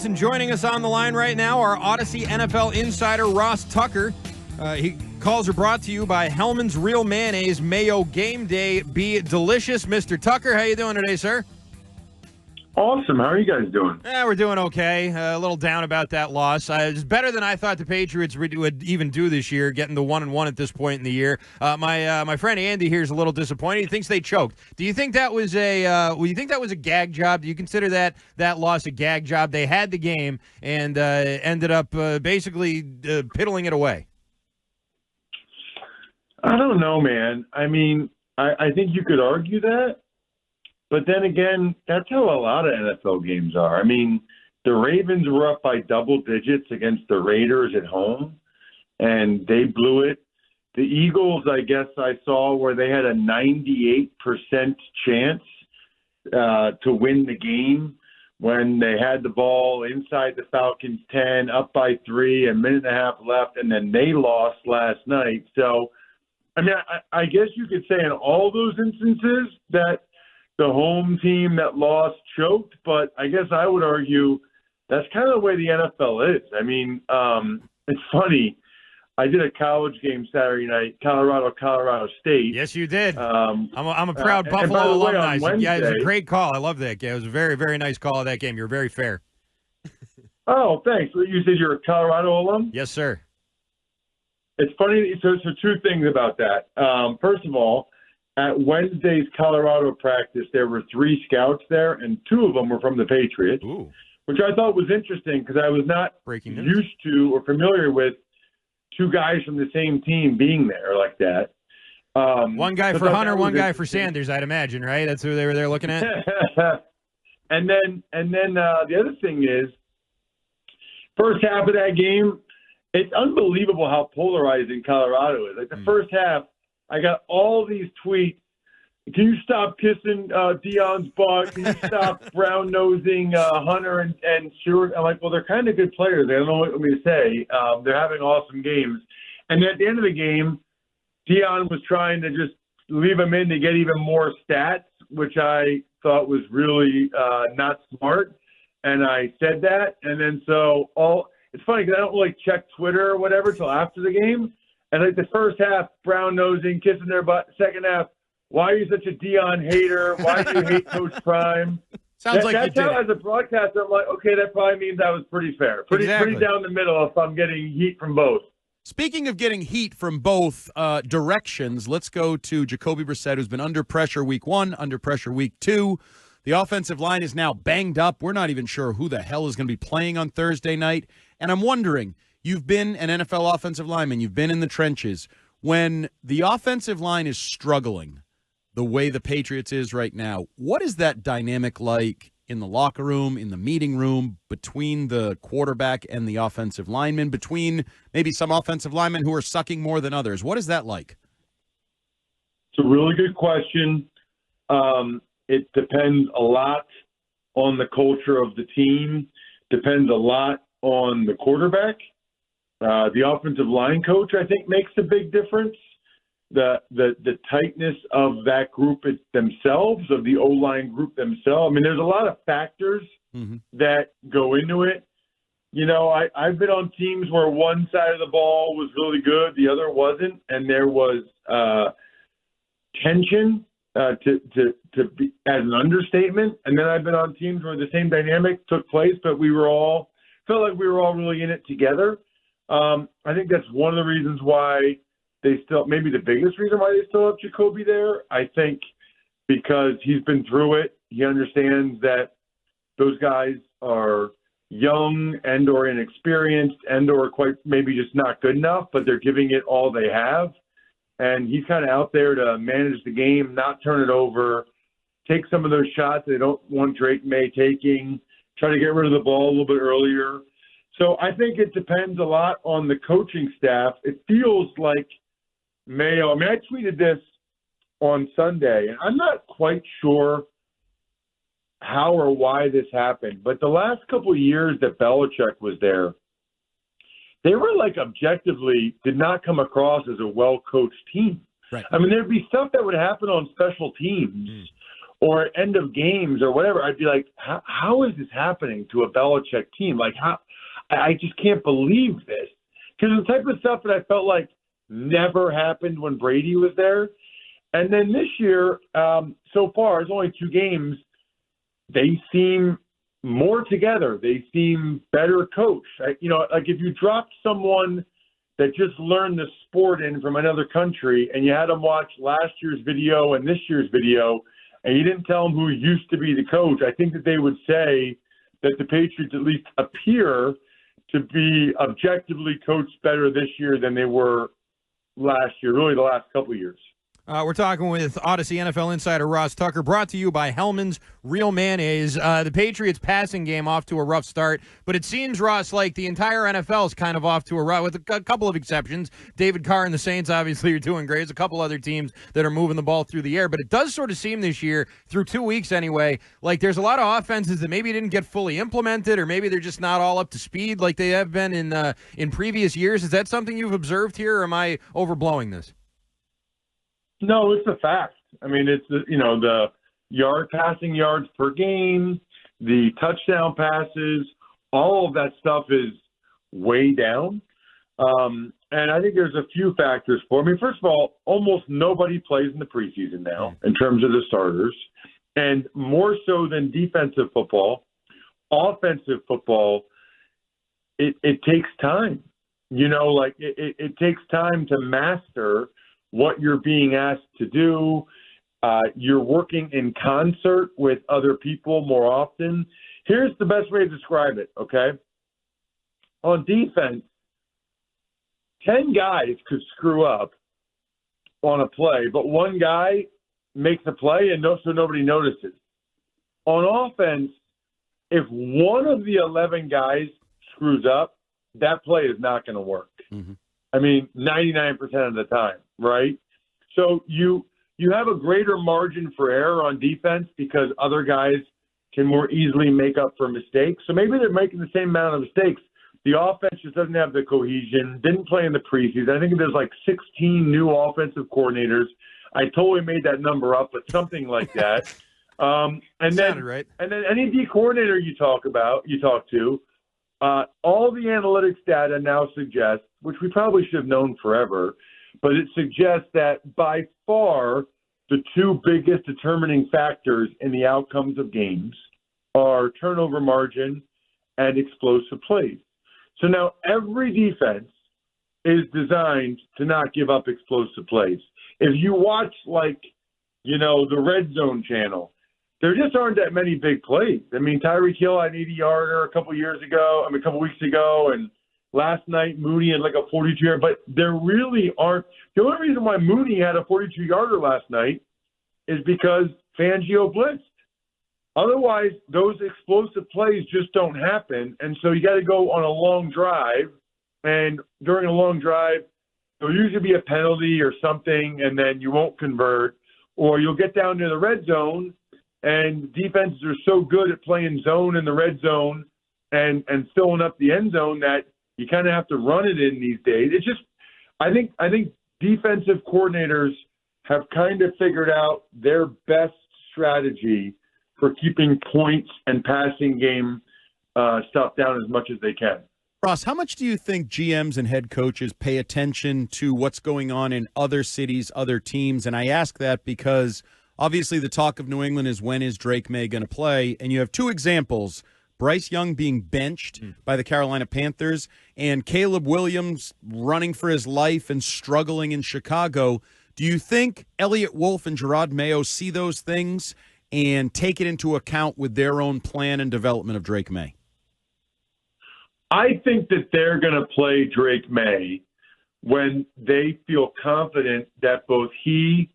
Patriots, and joining us on the line right now, our Odyssey NFL insider, Ross Tucker. Calls are brought to you by Hellman's Real Mayonnaise Mayo Game Day. Be delicious. Mr. Tucker, how you doing today, sir? Awesome. How are you guys doing? We're doing okay. A little down about that loss. It's better than I thought the Patriots would even do this year, getting the 1-1 at this point in the year. My friend Andy here is a little disappointed. He thinks they choked. Do you think that was a gag job? Do you consider that loss a gag job? They had the game and ended up basically piddling it away. I don't know, man. I mean, I think you could argue that. But then again, that's how a lot of NFL games are. I mean, the Ravens were up by double digits against the Raiders at home, and they blew it. The Eagles, I guess I saw where they had a 98% chance to win the game when they had the ball inside the Falcons' 10, up by 3, a minute and a half left, and then they lost last night. So, I mean, I guess you could say in all those instances that the home team that lost choked, but I guess I would argue that's kind of the way the NFL is. I mean, it's funny. I did a college game Saturday night, Colorado State. Yes, you did. I'm a proud Buffalo alumni. Yeah, it was a great call. I love that game. It was a very, very nice call of that game. You're very fair. Oh, thanks. You said you're a Colorado alum? Yes, sir. It's funny. So two things about that. First of all, at Wednesday's Colorado practice, there were 3 scouts there, and 2 of them were from the Patriots, which I thought was interesting because I was not used to or familiar with 2 guys from the same team being there like that. One guy for Hunter, one guy for Sanders, I'd imagine, right? That's who they were there looking at. and then the other thing is, first half of that game, it's unbelievable how polarizing Colorado is. Like the first half, I got all these tweets. Can you stop kissing Deion's butt? Can you stop brown-nosing Hunter and Stewart? I'm like, well, they're kind of good players. I don't know what you want me to say. They're having awesome games. And at the end of the game, Deion was trying to just leave them in to get even more stats, which I thought was really not smart. And I said that. And then it's funny because I don't really check Twitter or whatever till after the game. And like the first half, brown-nosing, kissing their butt. Second half, why are you such a Deion hater? Why do you hate Coach Prime? That's how, as a broadcaster, I'm like, okay, that probably means I was pretty fair. Pretty down the middle if I'm getting heat from both. Speaking of getting heat from both directions, let's go to Jacoby Brissett, who's been under pressure week 1, under pressure week 2. The offensive line is now banged up. We're not even sure who the hell is going to be playing on Thursday night. And I'm wondering, you've been an NFL offensive lineman. You've been in the trenches. When the offensive line is struggling the way the Patriots is right now, what is that dynamic like in the locker room, in the meeting room, between the quarterback and the offensive lineman, between maybe some offensive linemen who are sucking more than others? What is that like? It's a really good question. It depends a lot on the culture of the team, depends a lot on the quarterback. The offensive line coach, I think, makes a big difference. The tightness of that group themselves, of the O-line group themselves. I mean, there's a lot of factors that go into it. You know, I've been on teams where one side of the ball was really good, the other wasn't, and there was tension to be, as an understatement. And then I've been on teams where the same dynamic took place, but felt like we were all really in it together. I think that's one of the reasons why maybe the biggest reason why they still have Jacoby there. I think because he's been through it. He understands that those guys are young and or inexperienced and or quite maybe just not good enough, but they're giving it all they have. And he's kind of out there to manage the game, not turn it over, take some of those shots they don't want Drake May taking, try to get rid of the ball a little bit earlier. So I think it depends a lot on the coaching staff. It feels like Mayo. I mean, I tweeted this on Sunday, and I'm not quite sure how or why this happened, but the last couple of years that Belichick was there, they were like objectively did not come across as a well-coached team. Right. I mean, there'd be stuff that would happen on special teams or end of games or whatever, I'd be like, how is this happening to a Belichick team? Like, how? I just can't believe this. Because the type of stuff that I felt like never happened when Brady was there. And then this year, so far, it's only 2 games, they seem more together. They seem better coached. Like if you dropped someone that just learned the sport in from another country and you had them watch last year's video and this year's video, and you didn't tell them who used to be the coach, I think that they would say that the Patriots at least appear to be objectively coached better this year than they were last year, really the last couple of years. We're talking with Odyssey NFL insider Ross Tucker, brought to you by Hellman's Real Mayonnaise. The Patriots passing game off to a rough start, but it seems, Ross, like the entire NFL is kind of off to a rough, with a couple of exceptions. David Carr and the Saints obviously are doing great. There's a couple other teams that are moving the ball through the air, but it does sort of seem this year, through 2 weeks anyway, like there's a lot of offenses that maybe didn't get fully implemented, or maybe they're just not all up to speed like they have been in previous years. Is that something you've observed here, or am I overblowing this? No, it's a fact. I mean, it's the passing yards per game, the touchdown passes, all of that stuff is way down. And I think there's a few factors for it. I mean, first of all, almost nobody plays in the preseason now in terms of the starters. And more so than defensive football, offensive football, it takes time. It takes time to master what you're being asked to do. You're working in concert with other people more often. Here's the best way to describe it, okay? On defense, 10 guys could screw up on a play, but one guy makes a play and so nobody notices. On offense, if one of the 11 guys screws up, that play is not going to work. Mm-hmm. I mean, 99% of the time, right? So you have a greater margin for error on defense because other guys can more easily make up for mistakes. So maybe they're making the same amount of mistakes. The offense just doesn't have the cohesion, didn't play in the preseason. I think there's like 16 new offensive coordinators. I totally made that number up, but something like that. And then any D coordinator you talk to, all the analytics data now suggests, which we probably should have known forever, but it suggests that by far the 2 biggest determining factors in the outcomes of games are turnover margin and explosive plays. So now every defense is designed to not give up explosive plays. If you watch the Red Zone channel, there just aren't that many big plays. I mean, Tyreek Hill had an 80-yarder a couple weeks ago, and last night Mooney had like a 42-yarder. But there really aren't. The only reason why Mooney had a 42-yarder last night is because Fangio blitzed. Otherwise, those explosive plays just don't happen, and so you got to go on a long drive, and during a long drive, there'll usually be a penalty or something, and then you won't convert, or you'll get down to the red zone, and defenses are so good at playing zone in the red zone and filling up the end zone that you kind of have to run it in these days. It's just, I think defensive coordinators have kind of figured out their best strategy for keeping points and passing game stuff down as much as they can. Ross, how much do you think GMs and head coaches pay attention to what's going on in other cities, other teams? And I ask that because obviously the talk of New England is, when is Drake May going to play? And you have 2 examples, Bryce Young being benched by the Carolina Panthers and Caleb Williams running for his life and struggling in Chicago. Do you think Elliott Wolf and Gerard Mayo see those things and take it into account with their own plan and development of Drake May? I think that they're going to play Drake May when they feel confident that both he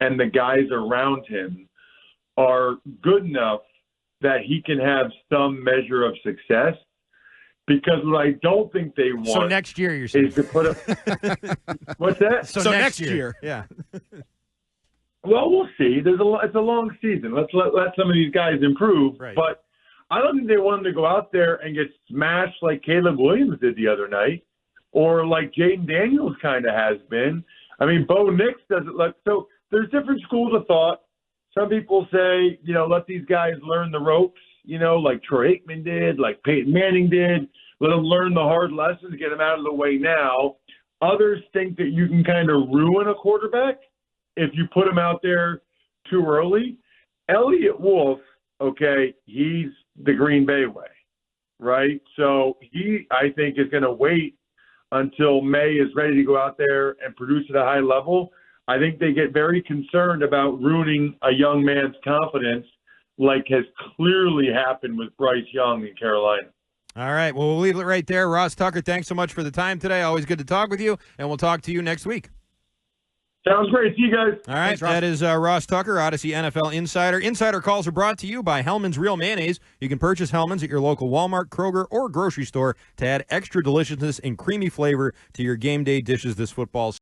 and the guys around him are good enough that he can have some measure of success. Because what I don't think they want. So next year, you're saying. Is to put up. What's that? So next year. Yeah. Well, we'll see. It's a long season. Let's let some of these guys improve. Right. But I don't think they want him to go out there and get smashed like Caleb Williams did the other night, or like Jaden Daniels kind of has been. I mean, Bo Nix doesn't look. So there's different schools of thought. Some people say, let these guys learn the ropes, like Troy Aikman did, like Peyton Manning did. Let them learn the hard lessons, get them out of the way now. Others think that you can kind of ruin a quarterback if you put him out there too early. Elliott Wolf, okay, he's the Green Bay way, right? So he, I think, is going to wait until May is ready to go out there and produce at a high level. I think they get very concerned about ruining a young man's confidence, like has clearly happened with Bryce Young in Carolina. All right. Well, we'll leave it right there. Ross Tucker, thanks so much for the time today. Always good to talk with you, and we'll talk to you next week. Sounds great. See you guys. All right. Thanks, Ross. That is Ross Tucker, Odyssey NFL Insider. Insider calls are brought to you by Hellman's Real Mayonnaise. You can purchase Hellman's at your local Walmart, Kroger, or grocery store to add extra deliciousness and creamy flavor to your game day dishes this football season.